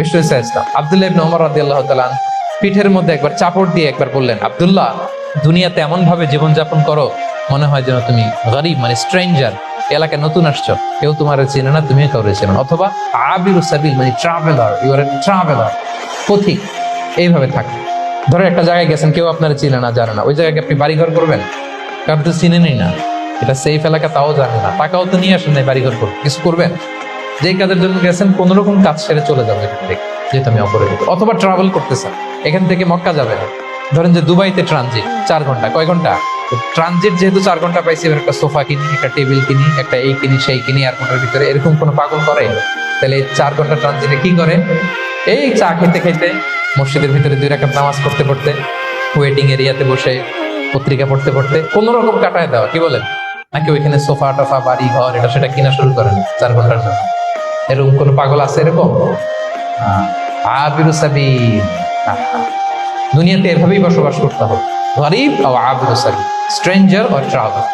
বিষ্ণু ইসলাম আব্দুল্লাহ ইবনে ওমর রাদিয়াল্লাহু তাআলা পিঠের মধ্যে একবার চাপড় দিয়ে একবার বললেন, আব্দুল্লাহ, দুনিয়াতে এমন ভাবে জীবনযাপন করো মনে হয় যেন তুমি গরিব, মানে স্ট্রেঞ্জার, এলাকায় নতুন আসছো, কেউ তোমার চেনে না, তুমিও কাউরে চেনো না। অথবা আবিরু সাবিল, মানে traveller, you are a traveller, পথিক, এইভাবে থাকে। ধরো একটা জায়গায় গেছেন, কেউ আপনার চিনে না, জানে না, ওই জায়গায় আপনি বাড়িঘর করবেন? কারণ তো চিনেনই না, এটা সেফ এলাকা, তাও জানে না, টাকাও তো নিয়ে আসেন নাই বাড়িঘর করবেন, কিছু করবেন? যেই কাজের জন্য গেছেন কোন রকম কাজ সেরে চলে যাবে এখান থেকে, যেহেতু আমি অপরাধী। অথবা ট্রাভেল করতেছেন, এখান থেকে মক্কা যাবেন, ধরেন যে দুবাইতে ট্রানজিট 4 ঘন্টা, কয় ঘন্টা ট্রানজিট, যেহেতু 4 ঘন্টা পাইছি, এবার একটা সোফা কিনি, একটা টেবিল কিনি, একটা এই কিনি সেই কিনি এয়ারপোর্টের ভিতরে, এরকম কোনো পাগল করে? তাহলে এই 4 ঘন্টা ট্রানজিটে কি করে? এই চা খেতে খেতে, মসজিদের ভিতরে 2 রাকাত নামাজ পড়তে পড়তে, ওয়েটিং এরিয়াতে বসে পত্রিকা পড়তে পড়তে কোন রকম কাটায় দেওয়া, কি বলেন? নাকি ওইখানে সোফা টোফা, বাড়ি ঘর, এটা সেটা কিনা শুরু করেন 4 ঘন্টার জন্য? এরকম কোন পাগল আছে এরকম? আবিরু সাবিল। দুনিয়াতে এভাবেই বসবাস করতে হবে, গরিব ও আবিরু সাবিল, স্ট্রেঞ্জার ও ট্রাভেলার।